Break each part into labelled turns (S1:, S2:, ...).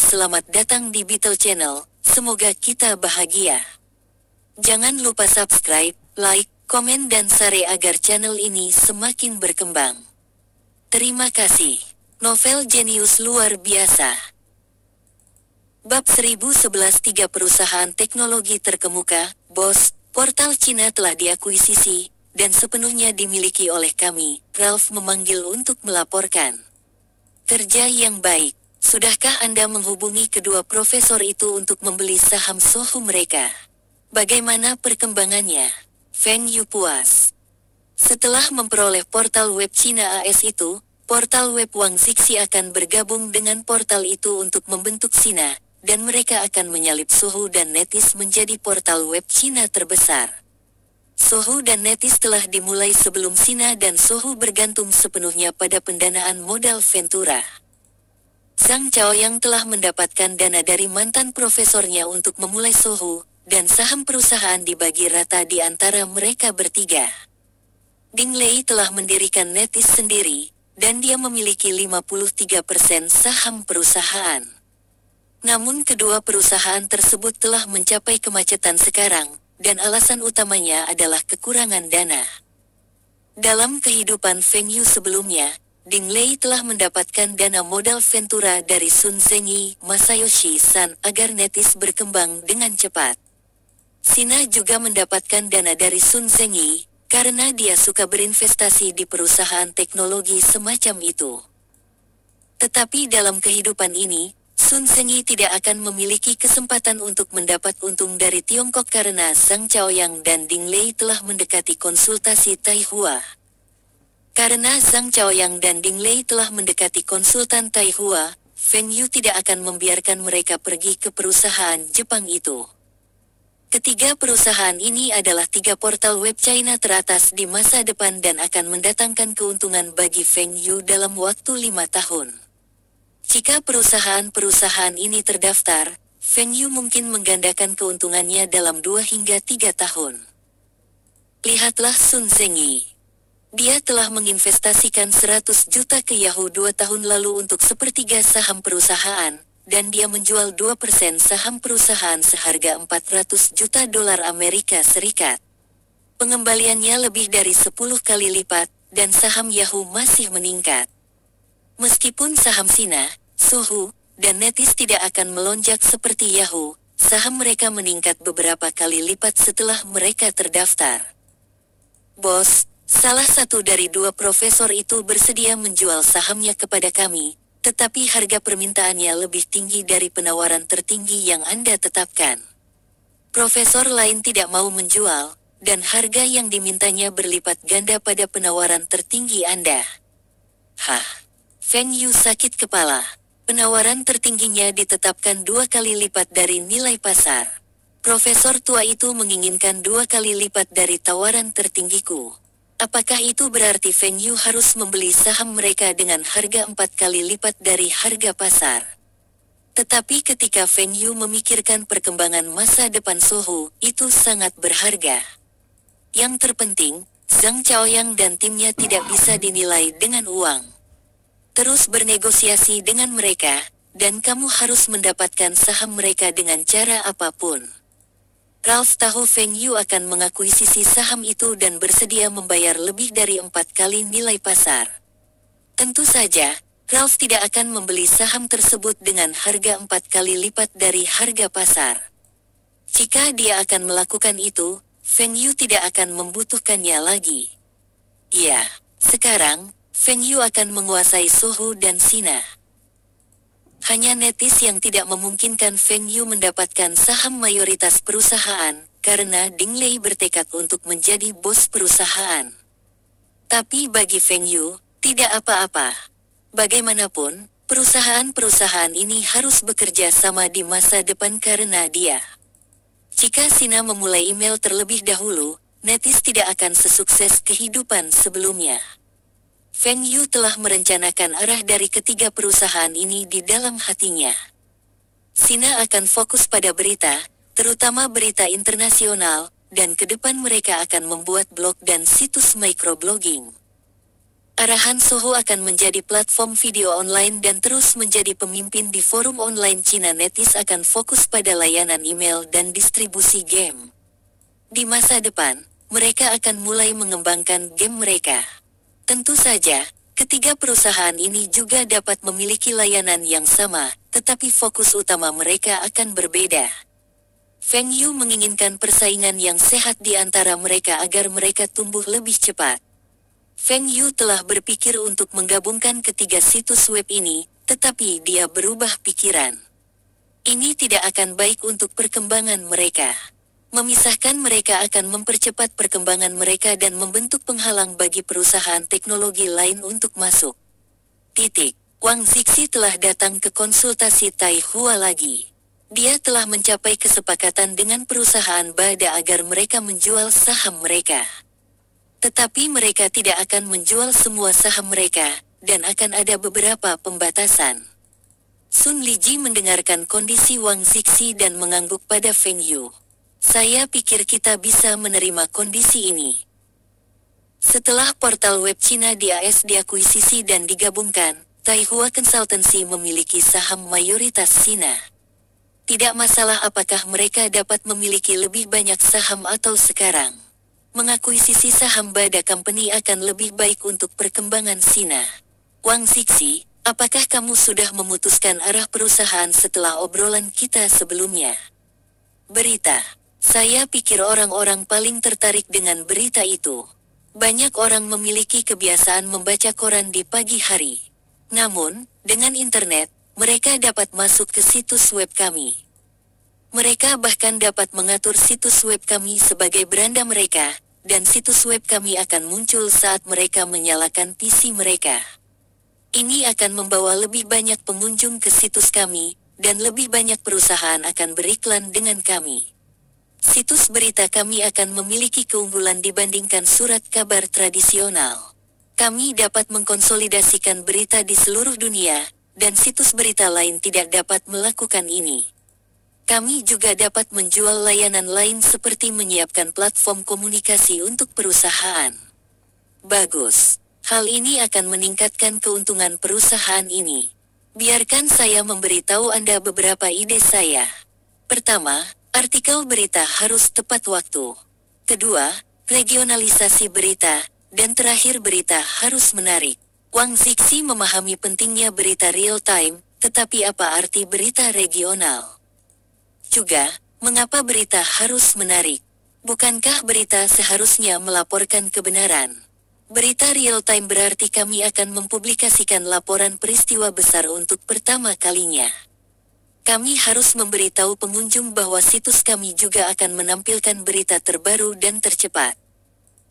S1: Selamat datang di Beetle Channel, semoga kita bahagia. Jangan lupa subscribe, like, komen dan share agar channel ini semakin berkembang. Terima kasih. Novel jenius luar biasa. Bab 1011 3 perusahaan teknologi terkemuka, bos, portal Cina telah diakuisisi, dan sepenuhnya dimiliki oleh kami. Ralph memanggil untuk melaporkan. Kerja yang baik. Sudahkah Anda menghubungi kedua profesor itu untuk membeli saham Sohu mereka? Bagaimana perkembangannya? Feng Yu puas. Setelah memperoleh portal web Cina AS itu, portal web Wang Zixi akan bergabung dengan portal itu untuk membentuk Sina, dan mereka akan menyalip Sohu dan Netis menjadi portal web Cina terbesar. Sohu dan Netis telah dimulai sebelum Sina dan Sohu bergantung sepenuhnya pada pendanaan modal Ventura. Zhang Chaoyang telah mendapatkan dana dari mantan profesornya untuk memulai Sohu, dan saham perusahaan dibagi rata di antara mereka bertiga. Ding Lei telah mendirikan Netis sendiri, dan dia memiliki 53% saham perusahaan. Namun kedua perusahaan tersebut telah mencapai kemacetan sekarang, dan alasan utamanya adalah kekurangan dana. Dalam kehidupan Feng Yu sebelumnya, Ding Lei telah mendapatkan dana modal Ventura dari Sun Zengyi, Masayoshi San agar Netis berkembang dengan cepat. Sina juga mendapatkan dana dari Sun Zengyi, karena dia suka berinvestasi di perusahaan teknologi semacam itu. Tetapi dalam kehidupan ini, Sun Zengyi tidak akan memiliki kesempatan untuk mendapat untung dari Tiongkok karena Zhang Chaoyang dan Ding Lei telah mendekati konsultasi Taihua. Karena Zhang Chaoyang dan Ding Lei telah mendekati konsultan Taihua, Feng Yu tidak akan membiarkan mereka pergi ke perusahaan Jepang itu. Ketiga perusahaan ini adalah 3 portal web China teratas di masa depan dan akan mendatangkan keuntungan bagi Feng Yu dalam waktu 5 tahun. Jika perusahaan-perusahaan ini terdaftar, Feng Yu mungkin menggandakan keuntungannya dalam 2 hingga 3 tahun. Lihatlah Sun Zengyi. Dia telah menginvestasikan 100 juta ke Yahoo 2 tahun lalu untuk sepertiga saham perusahaan, dan dia menjual 2% saham perusahaan seharga 400 juta dolar Amerika Serikat. Pengembaliannya lebih dari 10 kali lipat, dan saham Yahoo masih meningkat. Meskipun saham Sina, Sohu, dan Netis tidak akan melonjak seperti Yahoo, saham mereka meningkat beberapa kali lipat setelah mereka terdaftar. Bos, salah satu dari 2 profesor itu bersedia menjual sahamnya kepada kami, tetapi harga permintaannya lebih tinggi dari penawaran tertinggi yang Anda tetapkan. Profesor lain tidak mau menjual, dan harga yang dimintanya berlipat ganda pada penawaran tertinggi Anda. Hah? Feng Yu sakit kepala. Penawaran tertingginya ditetapkan 2 kali lipat dari nilai pasar. Profesor tua itu menginginkan 2 kali lipat dari tawaran tertinggiku. Apakah itu berarti Feng Yu harus membeli saham mereka dengan harga 4 kali lipat dari harga pasar? Tetapi ketika Feng Yu memikirkan perkembangan masa depan Sohu, itu sangat berharga. Yang terpenting, Zhang Chaoyang dan timnya tidak bisa dinilai dengan uang. Terus bernegosiasi dengan mereka, dan kamu harus mendapatkan saham mereka dengan cara apapun. Ralph tahu Feng Yu akan mengakuisisi saham itu dan bersedia membayar lebih dari 4 kali nilai pasar. Tentu saja, Ralph tidak akan membeli saham tersebut dengan harga 4 kali lipat dari harga pasar. Jika dia akan melakukan itu, Feng Yu tidak akan membutuhkannya lagi. Ya, sekarang, Feng Yu akan menguasai Sohu dan Sina. Hanya Netis yang tidak memungkinkan Feng Yu mendapatkan saham mayoritas perusahaan, karena Ding Lei bertekad untuk menjadi bos perusahaan. Tapi bagi Feng Yu, tidak apa-apa. Bagaimanapun, perusahaan-perusahaan ini harus bekerja sama di masa depan karena dia. Jika Sina memulai email terlebih dahulu, Netis tidak akan sesukses kehidupan sebelumnya. Feng Yu telah merencanakan arah dari ketiga perusahaan ini di dalam hatinya. Sina akan fokus pada berita, terutama berita internasional, dan ke depan mereka akan membuat blog dan situs microblogging. Arahan Soho akan menjadi platform video online dan terus menjadi pemimpin di forum online Cina. NetEase akan fokus pada layanan email dan distribusi game. Di masa depan, mereka akan mulai mengembangkan game mereka. Tentu saja, ketiga perusahaan ini juga dapat memiliki layanan yang sama, tetapi fokus utama mereka akan berbeda. Feng Yu menginginkan persaingan yang sehat di antara mereka agar mereka tumbuh lebih cepat. Feng Yu telah berpikir untuk menggabungkan ketiga situs web ini, tetapi dia berubah pikiran. Ini tidak akan baik untuk perkembangan mereka. Memisahkan mereka akan mempercepat perkembangan mereka dan membentuk penghalang bagi perusahaan teknologi lain untuk masuk. Wang Zixi telah datang ke konsultasi Tai Hua lagi. Dia telah mencapai kesepakatan dengan perusahaan Bada agar mereka menjual saham mereka. Tetapi mereka tidak akan menjual semua saham mereka, dan akan ada beberapa pembatasan. Sun Liji mendengarkan kondisi Wang Zixi dan mengangguk pada Feng Yu. Saya pikir kita bisa menerima kondisi ini. Setelah portal web Cina di AS diakuisisi dan digabungkan, Tai Hua Consultancy memiliki saham mayoritas Cina. Tidak masalah apakah mereka dapat memiliki lebih banyak saham atau sekarang. Mengakuisisi saham Bada Company akan lebih baik untuk perkembangan Cina. Wang Zixi, apakah kamu sudah memutuskan arah perusahaan setelah obrolan kita sebelumnya? Berita. Saya pikir orang-orang paling tertarik dengan berita itu. Banyak orang memiliki kebiasaan membaca koran di pagi hari. Namun, dengan internet, mereka dapat masuk ke situs web kami. Mereka bahkan dapat mengatur situs web kami sebagai beranda mereka, dan situs web kami akan muncul saat mereka menyalakan PC mereka. Ini akan membawa lebih banyak pengunjung ke situs kami, dan lebih banyak perusahaan akan beriklan dengan kami. Situs berita kami akan memiliki keunggulan dibandingkan surat kabar tradisional. Kami dapat mengkonsolidasikan berita di seluruh dunia, dan situs berita lain tidak dapat melakukan ini. Kami juga dapat menjual layanan lain seperti menyiapkan platform komunikasi untuk perusahaan. Bagus. Hal ini akan meningkatkan keuntungan perusahaan ini. Biarkan saya memberitahu Anda beberapa ide saya. Pertama, artikel berita harus tepat waktu. Kedua, regionalisasi berita. Dan terakhir, berita harus menarik. Wang Zixi memahami pentingnya berita real time, tetapi apa arti berita regional? Juga, mengapa berita harus menarik? Bukankah berita seharusnya melaporkan kebenaran? Berita real-time berarti kami akan mempublikasikan laporan peristiwa besar untuk pertama kalinya. Kami harus memberitahu pengunjung bahwa situs kami juga akan menampilkan berita terbaru dan tercepat.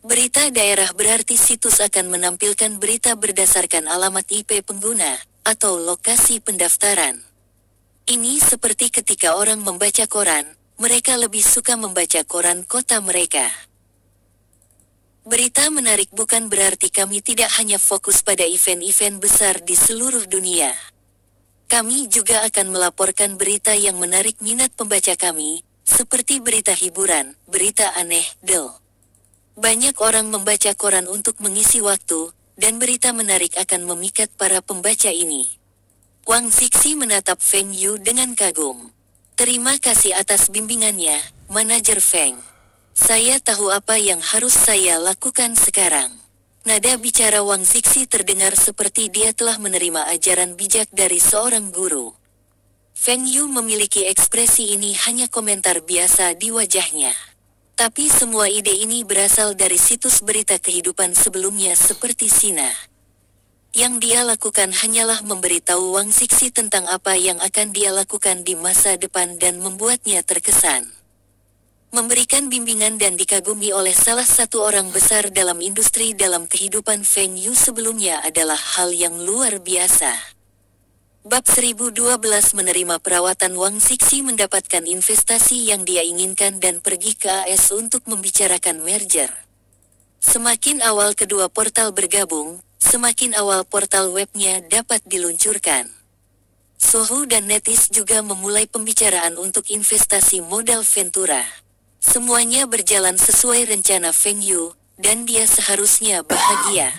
S1: Berita daerah berarti situs akan menampilkan berita berdasarkan alamat IP pengguna, atau lokasi pendaftaran. Ini seperti ketika orang membaca koran, mereka lebih suka membaca koran kota mereka. Berita menarik bukan berarti kami tidak hanya fokus pada event-event besar di seluruh dunia. Kami juga akan melaporkan berita yang menarik minat pembaca kami, seperti berita hiburan, berita aneh, Banyak orang membaca koran untuk mengisi waktu, dan berita menarik akan memikat para pembaca ini. Wang Zixi menatap Feng Yu dengan kagum. Terima kasih atas bimbingannya, Manajer Feng. Saya tahu apa yang harus saya lakukan sekarang. Nada bicara Wang Zixi terdengar seperti dia telah menerima ajaran bijak dari seorang guru. Feng Yu memiliki ekspresi ini hanya komentar biasa di wajahnya. Tapi semua ide ini berasal dari situs berita kehidupan sebelumnya seperti Sina. Yang dia lakukan hanyalah memberitahu Wang Zixi tentang apa yang akan dia lakukan di masa depan dan membuatnya terkesan. Memberikan bimbingan dan dikagumi oleh salah satu orang besar dalam industri dalam kehidupan Feng Yu sebelumnya adalah hal yang luar biasa. Bab 1012 menerima perawatan. Wang Zixi mendapatkan investasi yang dia inginkan dan pergi ke AS untuk membicarakan merger. Semakin awal kedua portal bergabung, semakin awal portal webnya dapat diluncurkan. Soho dan NetEase juga memulai pembicaraan untuk investasi modal Ventura. Semuanya berjalan sesuai rencana Feng Yu, dan dia seharusnya bahagia.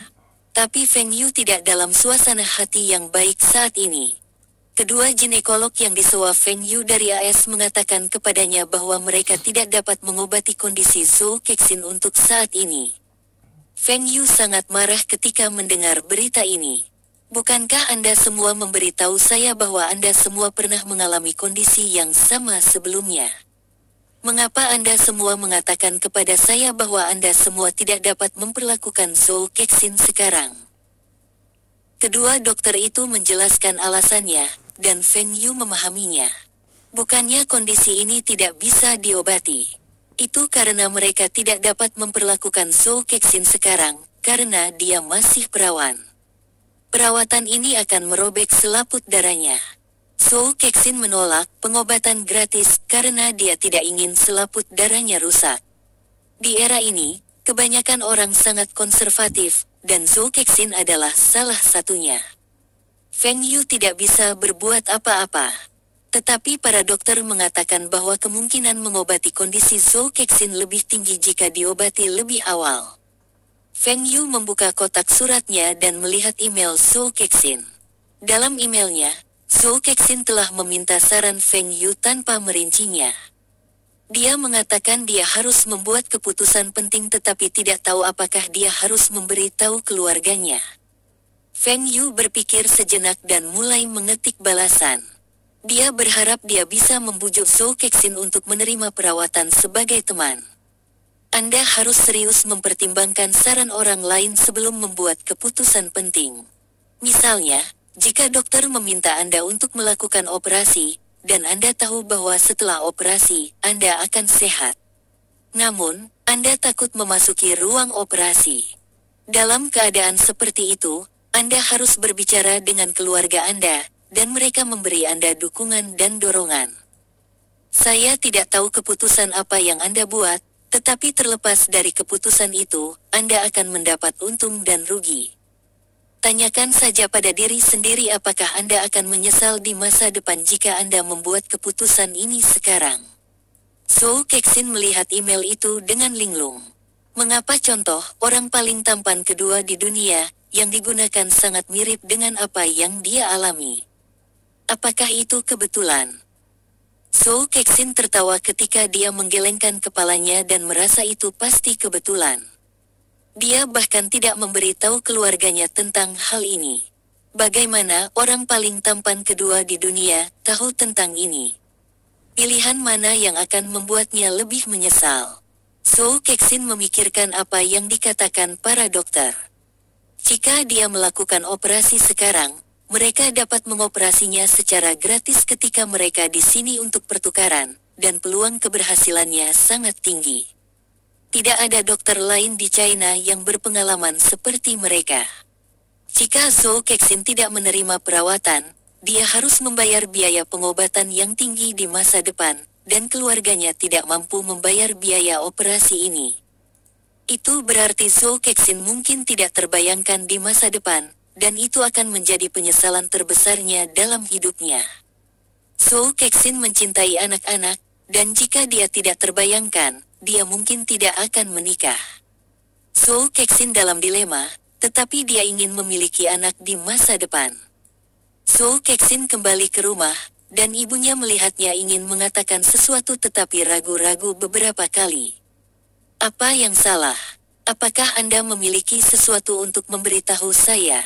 S1: Tapi Feng Yu tidak dalam suasana hati yang baik saat ini. Kedua ginekolog yang disewa Feng Yu dari AS mengatakan kepadanya bahwa mereka tidak dapat mengobati kondisi Zhou Kexin untuk saat ini. Feng Yu sangat marah ketika mendengar berita ini. Bukankah Anda semua memberitahu saya bahwa Anda semua pernah mengalami kondisi yang sama sebelumnya? Mengapa Anda semua mengatakan kepada saya bahwa Anda semua tidak dapat memperlakukan Zhou Kexin sekarang? Kedua dokter itu menjelaskan alasannya, dan Feng Yu memahaminya. Bukannya kondisi ini tidak bisa diobati. Itu karena mereka tidak dapat memperlakukan Zhou Kexin sekarang, karena dia masih perawan. Perawatan ini akan merobek selaput darahnya. Zhou Kexin menolak pengobatan gratis karena dia tidak ingin selaput darahnya rusak. Di era ini, kebanyakan orang sangat konservatif, dan Zhou Kexin adalah salah satunya. Feng Yu tidak bisa berbuat apa-apa. Tetapi para dokter mengatakan bahwa kemungkinan mengobati kondisi Zhou Kexin lebih tinggi jika diobati lebih awal. Feng Yu membuka kotak suratnya dan melihat email Zhou Kexin. Dalam emailnya, Zhou Kexin telah meminta saran Feng Yu tanpa merincinya. Dia mengatakan dia harus membuat keputusan penting tetapi tidak tahu apakah dia harus memberitahu keluarganya. Feng Yu berpikir sejenak dan mulai mengetik balasan. Dia berharap dia bisa membujuk Zhou Kexin untuk menerima perawatan sebagai teman. Anda harus serius mempertimbangkan saran orang lain sebelum membuat keputusan penting. Misalnya, jika dokter meminta Anda untuk melakukan operasi, dan Anda tahu bahwa setelah operasi, Anda akan sehat. Namun, Anda takut memasuki ruang operasi. Dalam keadaan seperti itu, Anda harus berbicara dengan keluarga Anda, dan mereka memberi Anda dukungan dan dorongan. Saya tidak tahu keputusan apa yang Anda buat, tetapi terlepas dari keputusan itu, Anda akan mendapat untung dan rugi. Tanyakan saja pada diri sendiri apakah Anda akan menyesal di masa depan jika Anda membuat keputusan ini sekarang. Zhou Kexin melihat email itu dengan linglung. Mengapa contoh orang paling tampan kedua di dunia, yang digunakan sangat mirip dengan apa yang dia alami? Apakah itu kebetulan? Zhou Kexin tertawa ketika dia menggelengkan kepalanya dan merasa itu pasti kebetulan. Dia bahkan tidak memberitahu keluarganya tentang hal ini. Bagaimana orang paling tampan kedua di dunia tahu tentang ini? Pilihan mana yang akan membuatnya lebih menyesal? Zhou Kexin memikirkan apa yang dikatakan para dokter. Jika dia melakukan operasi sekarang, mereka dapat mengoperasinya secara gratis ketika mereka di sini untuk pertukaran, dan peluang keberhasilannya sangat tinggi. Tidak ada dokter lain di China yang berpengalaman seperti mereka. Jika Zhou Kexin tidak menerima perawatan, dia harus membayar biaya pengobatan yang tinggi di masa depan, dan keluarganya tidak mampu membayar biaya operasi ini. Itu berarti Zhou Kexin mungkin tidak terbayangkan di masa depan, dan itu akan menjadi penyesalan terbesarnya dalam hidupnya. Zhou Kexin mencintai anak-anak, dan jika dia tidak terbayangkan, dia mungkin tidak akan menikah. Zhou Kexin dalam dilema, tetapi dia ingin memiliki anak di masa depan. Zhou Kexin kembali ke rumah, dan ibunya melihatnya ingin mengatakan sesuatu tetapi ragu-ragu beberapa kali. Apa yang salah? Apakah Anda memiliki sesuatu untuk memberitahu saya?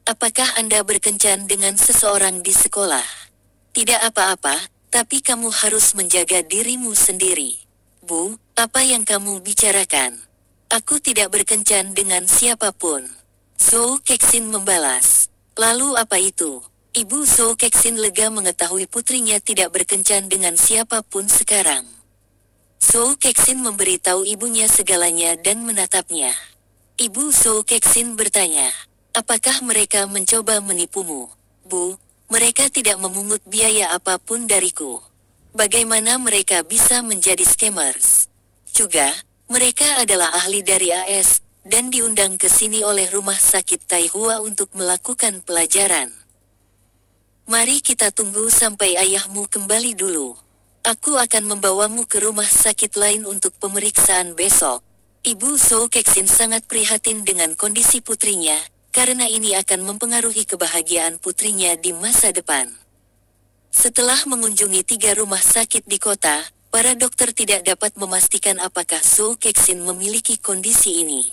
S1: Apakah Anda berkencan dengan seseorang di sekolah? Tidak apa-apa, tapi kamu harus menjaga dirimu sendiri. Bu, apa yang kamu bicarakan? Aku tidak berkencan dengan siapapun. Zhou Kexin membalas. Lalu apa itu? Ibu Zhou Kexin lega mengetahui putrinya tidak berkencan dengan siapapun sekarang. Zhou Kexin memberitahu ibunya segalanya dan menatapnya. Ibu Zhou Kexin bertanya, apakah mereka mencoba menipumu? Bu, mereka tidak memungut biaya apapun dariku. Bagaimana mereka bisa menjadi scammers? Juga, mereka adalah ahli dari AS, dan diundang ke sini oleh rumah sakit Taihua untuk melakukan pelajaran. Mari kita tunggu sampai ayahmu kembali dulu. Aku akan membawamu ke rumah sakit lain untuk pemeriksaan besok. Ibu Zhou Kexin sangat prihatin dengan kondisi putrinya, karena ini akan mempengaruhi kebahagiaan putrinya di masa depan. Setelah mengunjungi 3 rumah sakit di kota, para dokter tidak dapat memastikan apakah Zhou Kexin memiliki kondisi ini.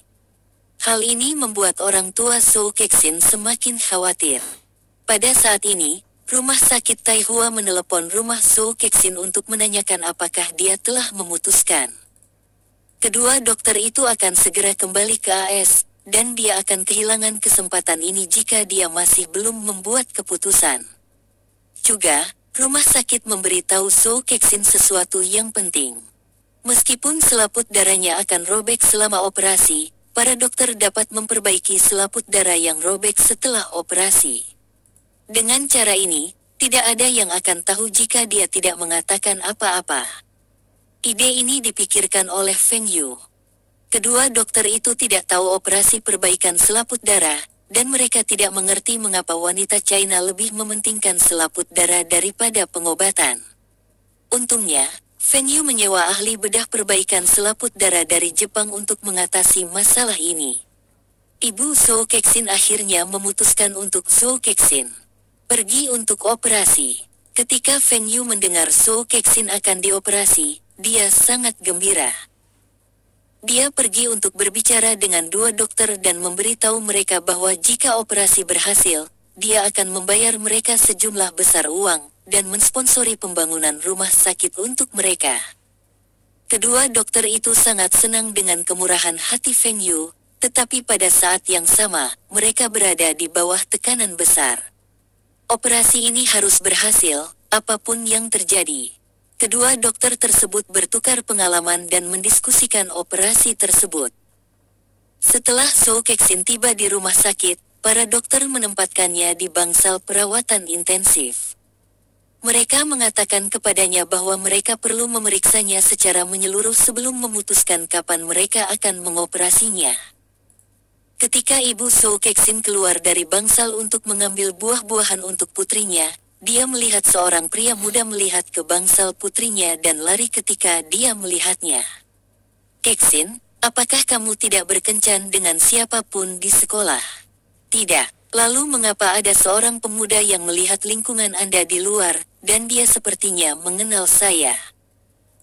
S1: Hal ini membuat orang tua Zhou Kexin semakin khawatir. Pada saat ini, rumah sakit Taihua menelepon rumah Zhou Kexin untuk menanyakan apakah dia telah memutuskan. Kedua dokter itu akan segera kembali ke AS, dan dia akan kehilangan kesempatan ini jika dia masih belum membuat keputusan. Juga, rumah sakit memberitahu Zhou Kexin sesuatu yang penting. Meskipun selaput darahnya akan robek selama operasi, para dokter dapat memperbaiki selaput darah yang robek setelah operasi. Dengan cara ini, tidak ada yang akan tahu jika dia tidak mengatakan apa-apa. Ide ini dipikirkan oleh Feng Yu. Kedua dokter itu tidak tahu operasi perbaikan selaput darah, dan mereka tidak mengerti mengapa wanita China lebih mementingkan selaput darah daripada pengobatan. Untungnya, Feng Yu menyewa ahli bedah perbaikan selaput darah dari Jepang untuk mengatasi masalah ini. Ibu Zhou Kexin akhirnya memutuskan untuk Zhou Kexin pergi untuk operasi. Ketika Feng Yu mendengar Zhou Kexin akan dioperasi, dia sangat gembira. Dia pergi untuk berbicara dengan 2 dokter dan memberitahu mereka bahwa jika operasi berhasil, dia akan membayar mereka sejumlah besar uang, dan mensponsori pembangunan rumah sakit untuk mereka. Kedua dokter itu sangat senang dengan kemurahan hati Feng Yu, tetapi pada saat yang sama, mereka berada di bawah tekanan besar. Operasi ini harus berhasil, apapun yang terjadi. Kedua dokter tersebut bertukar pengalaman dan mendiskusikan operasi tersebut. Setelah Zhou Kexin tiba di rumah sakit, para dokter menempatkannya di bangsal perawatan intensif. Mereka mengatakan kepadanya bahwa mereka perlu memeriksanya secara menyeluruh sebelum memutuskan kapan mereka akan mengoperasinya. Ketika ibu Zhou Kexin keluar dari bangsal untuk mengambil buah-buahan untuk putrinya, dia melihat seorang pria muda melihat ke bangsal putrinya dan lari ketika dia melihatnya. Kexin, apakah kamu tidak berkencan dengan siapapun di sekolah? Tidak. Lalu mengapa ada seorang pemuda yang melihat lingkungan Anda di luar, dan dia sepertinya mengenal saya?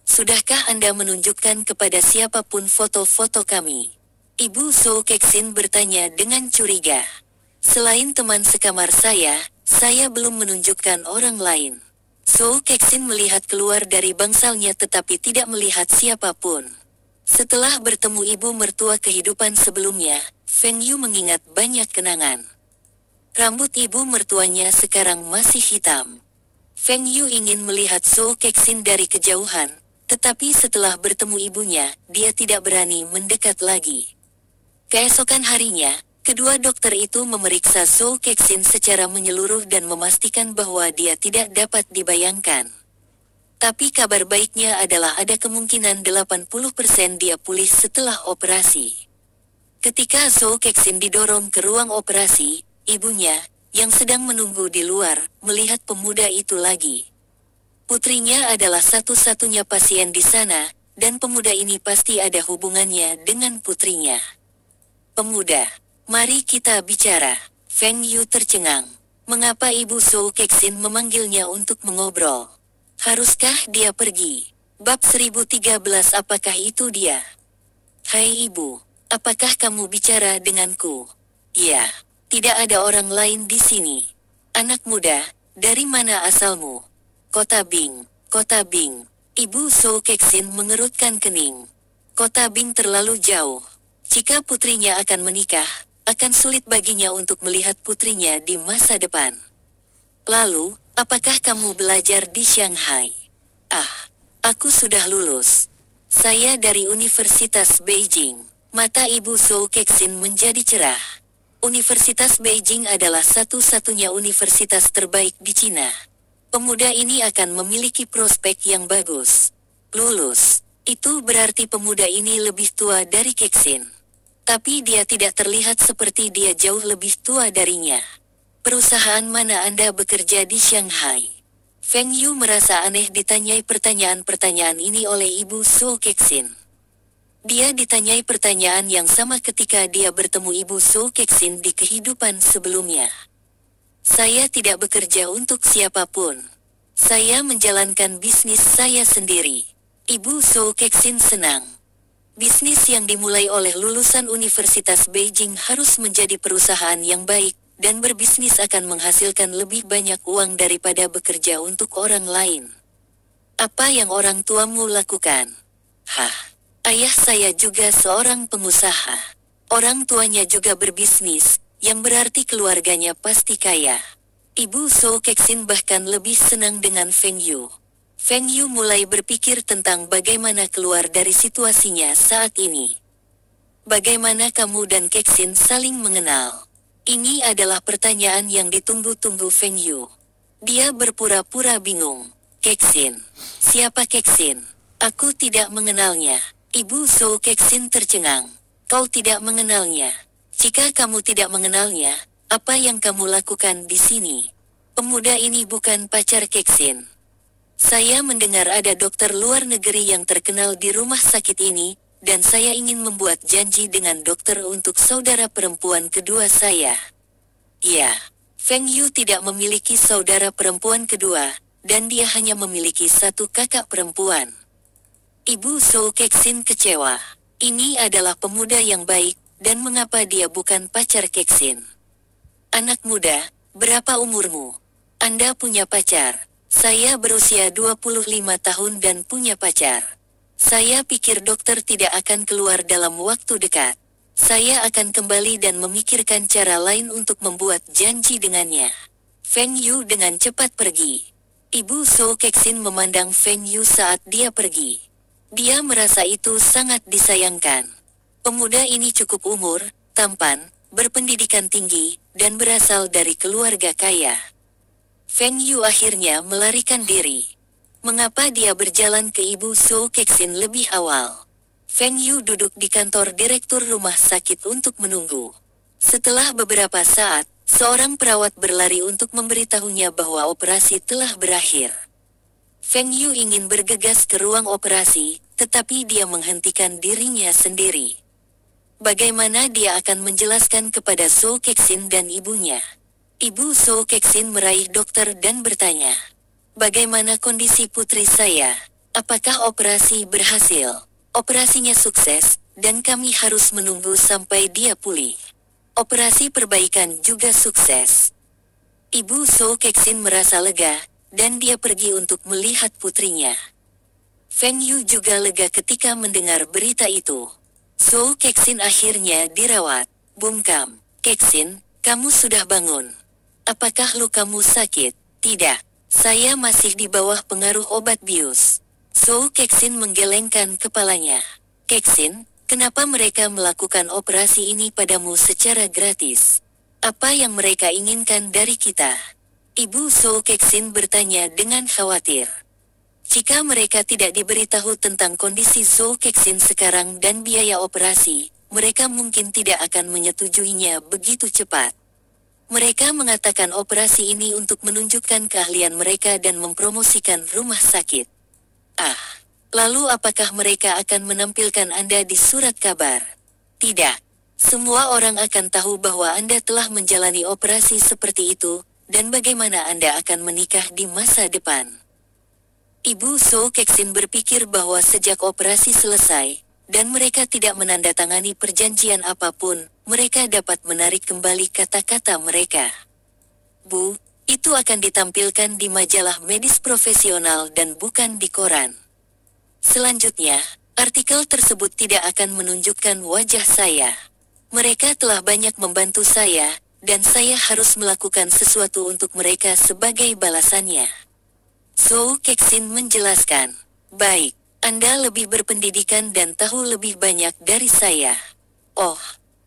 S1: Sudahkah Anda menunjukkan kepada siapapun foto-foto kami? Ibu Zhou Kexin bertanya dengan curiga. Selain teman sekamar saya belum menunjukkan orang lain. Zhou Kexin melihat keluar dari bangsalnya tetapi tidak melihat siapapun. Setelah bertemu ibu mertua kehidupan sebelumnya, Feng Yu mengingat banyak kenangan. Rambut ibu mertuanya sekarang masih hitam. Feng Yu ingin melihat Zhou Kexin dari kejauhan, tetapi setelah bertemu ibunya, dia tidak berani mendekat lagi. Keesokan harinya, kedua dokter itu memeriksa Zhou Kexin secara menyeluruh dan memastikan bahwa dia tidak dapat dibayangkan. Tapi kabar baiknya adalah ada kemungkinan 80% dia pulih setelah operasi. Ketika Zhou Kexin didorong ke ruang operasi, ibunya, yang sedang menunggu di luar, melihat pemuda itu lagi. Putrinya adalah satu-satunya pasien di sana, dan pemuda ini pasti ada hubungannya dengan putrinya. Pemuda. Mari kita bicara. Feng Yu tercengang. Mengapa ibu Zhou Kexin memanggilnya untuk mengobrol? Haruskah dia pergi? Bab 1013. Apakah itu dia? Hai ibu, apakah kamu bicara denganku? Ya, tidak ada orang lain di sini. Anak muda, dari mana asalmu? Kota Bing, Kota Bing. Ibu Zhou Kexin mengerutkan kening. Kota Bing terlalu jauh. Jika putrinya akan menikah, akan sulit baginya untuk melihat putrinya di masa depan. Lalu, apakah kamu belajar di Shanghai? Ah, aku sudah lulus. Saya dari Universitas Beijing. Mata ibu Zhou Kexin menjadi cerah. Universitas Beijing adalah satu-satunya universitas terbaik di Cina. Pemuda ini akan memiliki prospek yang bagus. Lulus. Itu berarti pemuda ini lebih tua dari Kexin. Tapi dia tidak terlihat seperti dia jauh lebih tua darinya. Perusahaan mana Anda bekerja di Shanghai? Feng Yu merasa aneh ditanyai pertanyaan-pertanyaan ini oleh ibu Zhou Kexin. Dia ditanyai pertanyaan yang sama ketika dia bertemu Ibu So Keksin di kehidupan sebelumnya. Saya tidak bekerja untuk siapapun. Saya menjalankan bisnis saya sendiri. Ibu So Keksin senang. Bisnis yang dimulai oleh lulusan Universitas Beijing harus menjadi perusahaan yang baik, dan berbisnis akan menghasilkan lebih banyak uang daripada bekerja untuk orang lain. Apa yang orang tuamu lakukan? Ayah saya juga seorang pengusaha. Orang tuanya juga berbisnis, yang berarti keluarganya pasti kaya. Ibu So Keksin bahkan lebih senang dengan Feng Yu. Feng Yu mulai berpikir tentang bagaimana keluar dari situasinya saat ini. Bagaimana kamu dan Keksin saling mengenal? Ini adalah pertanyaan yang ditunggu-tunggu Feng Yu. Dia berpura-pura bingung. Keksin. Siapa Keksin? Aku tidak mengenalnya. Ibu So Keksin tercengang. Kau tidak mengenalnya. Jika kamu tidak mengenalnya, apa yang kamu lakukan di sini? Pemuda ini bukan pacar Keksin. Saya mendengar ada dokter luar negeri yang terkenal di rumah sakit ini, dan saya ingin membuat janji dengan dokter untuk saudara perempuan kedua saya. Ya, Feng Yu tidak memiliki saudara perempuan kedua, dan dia hanya memiliki satu kakak perempuan. Ibu So Keksin kecewa. Ini adalah pemuda yang baik, dan mengapa dia bukan pacar Keksin? Anak muda, berapa umurmu? Anda punya pacar? Saya berusia 25 tahun dan punya pacar. Saya pikir dokter tidak akan keluar dalam waktu dekat. Saya akan kembali dan memikirkan cara lain untuk membuat janji dengannya. Feng Yu dengan cepat pergi. Ibu So Keksin memandang Feng Yu saat dia pergi. Dia merasa itu sangat disayangkan. Pemuda ini cukup umur, tampan, berpendidikan tinggi, dan berasal dari keluarga kaya. Feng Yu akhirnya melarikan diri. Mengapa dia berjalan ke Ibu So Keksin lebih awal? Feng Yu duduk di kantor direktur rumah sakit untuk menunggu. Setelah beberapa saat, seorang perawat berlari untuk memberitahunya bahwa operasi telah berakhir. Feng Yu ingin bergegas ke ruang operasi, tetapi dia menghentikan dirinya sendiri. Bagaimana dia akan menjelaskan kepada So Keksin dan ibunya? Ibu So Keksin meraih dokter dan bertanya, "Bagaimana kondisi putri saya? Apakah operasi berhasil?" Operasinya sukses, dan kami harus menunggu sampai dia pulih. Operasi perbaikan juga sukses. Ibu So Keksin merasa lega, dan dia pergi untuk melihat putrinya. Feng Yu juga lega ketika mendengar berita itu. So Keksin akhirnya dirawat. Bungkam. Keksin, kamu sudah bangun. Apakah lukamu sakit? Tidak. Saya masih di bawah pengaruh obat bius. So Keksin menggelengkan kepalanya. Keksin, kenapa mereka melakukan operasi ini padamu secara gratis? Apa yang mereka inginkan dari kita? Ibu So Keksin bertanya dengan khawatir. Jika mereka tidak diberitahu tentang kondisi So Keksin sekarang dan biaya operasi, mereka mungkin tidak akan menyetujuinya begitu cepat. Mereka mengatakan operasi ini untuk menunjukkan keahlian mereka dan mempromosikan rumah sakit. Lalu apakah mereka akan menampilkan Anda di surat kabar? Tidak. Semua orang akan tahu bahwa Anda telah menjalani operasi seperti itu, dan bagaimana Anda akan menikah di masa depan. Ibu So Keksin berpikir bahwa sejak operasi selesai, dan mereka tidak menandatangani perjanjian apapun, mereka dapat menarik kembali kata-kata mereka. Bu, itu akan ditampilkan di majalah medis profesional dan bukan di koran. Selanjutnya, artikel tersebut tidak akan menunjukkan wajah saya. Mereka telah banyak membantu saya, dan saya harus melakukan sesuatu untuk mereka sebagai balasannya. So Keksin menjelaskan, "Baik, Anda lebih berpendidikan dan tahu lebih banyak dari saya. Oh,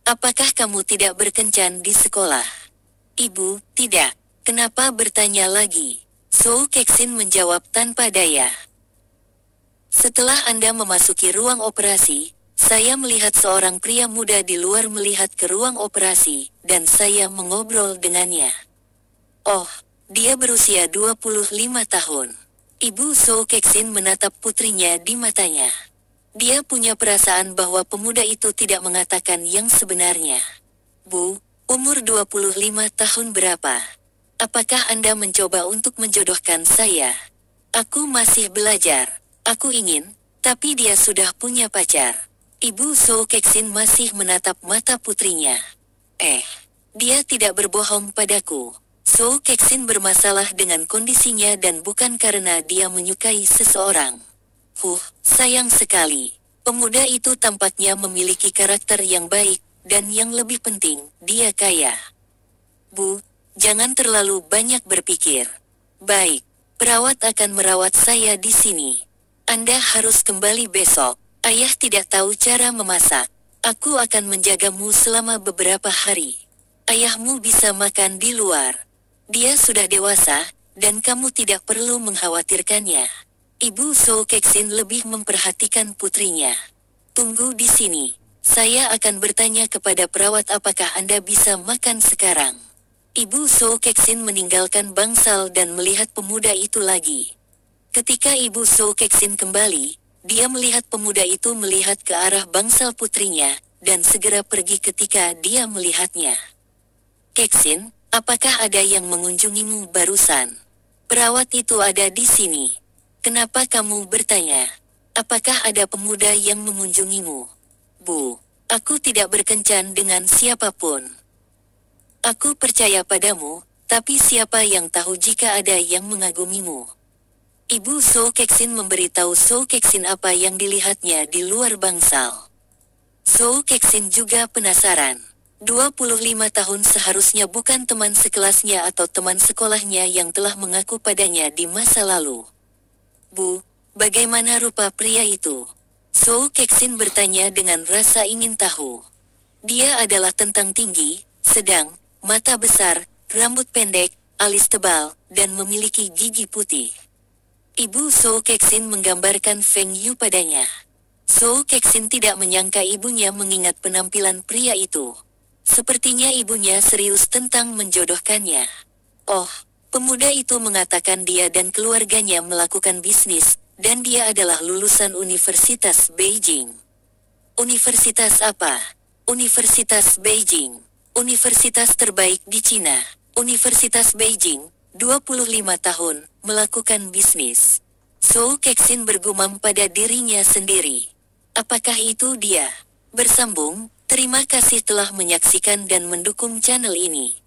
S1: apakah kamu tidak berkencan di sekolah?" Ibu, tidak. Kenapa bertanya lagi? So Keksin menjawab tanpa daya. Setelah Anda memasuki ruang operasi, saya melihat seorang pria muda di luar melihat ke ruang operasi, dan saya mengobrol dengannya. Oh, dia berusia 25 tahun. Ibu So Keksin menatap putrinya di matanya. Dia punya perasaan bahwa pemuda itu tidak mengatakan yang sebenarnya. Bu, umur 25 tahun berapa? Apakah Anda mencoba untuk menjodohkan saya? Aku masih belajar. Aku ingin, tapi dia sudah punya pacar. Ibu So Keksin masih menatap mata putrinya. Dia tidak berbohong padaku. So Keksin bermasalah dengan kondisinya dan bukan karena dia menyukai seseorang. Sayang sekali. Pemuda itu tampaknya memiliki karakter yang baik, dan yang lebih penting, dia kaya. Bu, jangan terlalu banyak berpikir. Baik, perawat akan merawat saya di sini. Anda harus kembali besok. Ayah tidak tahu cara memasak. Aku akan menjagamu selama beberapa hari. Ayahmu bisa makan di luar. Dia sudah dewasa, dan kamu tidak perlu mengkhawatirkannya. Ibu So Keksin lebih memperhatikan putrinya. Tunggu di sini. Saya akan bertanya kepada perawat apakah Anda bisa makan sekarang. Ibu So Keksin meninggalkan bangsal dan melihat pemuda itu lagi. Ketika Ibu So Keksin kembali, dia melihat pemuda itu melihat ke arah bangsal putrinya, dan segera pergi ketika dia melihatnya. Keksin, apakah ada yang mengunjungimu barusan? Perawat itu ada di sini. Kenapa kamu bertanya? Apakah ada pemuda yang mengunjungimu? Bu, aku tidak berkencan dengan siapapun. Aku percaya padamu, tapi siapa yang tahu jika ada yang mengagumimu? Ibu So Keksin memberitahu So Keksin apa yang dilihatnya di luar bangsal. So Keksin juga penasaran. 25 tahun seharusnya bukan teman sekelasnya atau teman sekolahnya yang telah mengaku padanya di masa lalu. Bu, bagaimana rupa pria itu? So Keksin bertanya dengan rasa ingin tahu. Dia adalah tentang tinggi, sedang, mata besar, rambut pendek, alis tebal, dan memiliki gigi putih. Ibu So Keksin menggambarkan Feng Yu padanya. So Keksin tidak menyangka ibunya mengingat penampilan pria itu. Sepertinya ibunya serius tentang menjodohkannya. Pemuda itu mengatakan dia dan keluarganya melakukan bisnis, dan dia adalah lulusan Universitas Beijing. Universitas apa? Universitas Beijing. Universitas terbaik di Cina. Universitas Beijing, 25 tahun, melakukan bisnis. So Keksin bergumam pada dirinya sendiri. Apakah itu dia? Bersambung, terima kasih telah menyaksikan dan mendukung channel ini.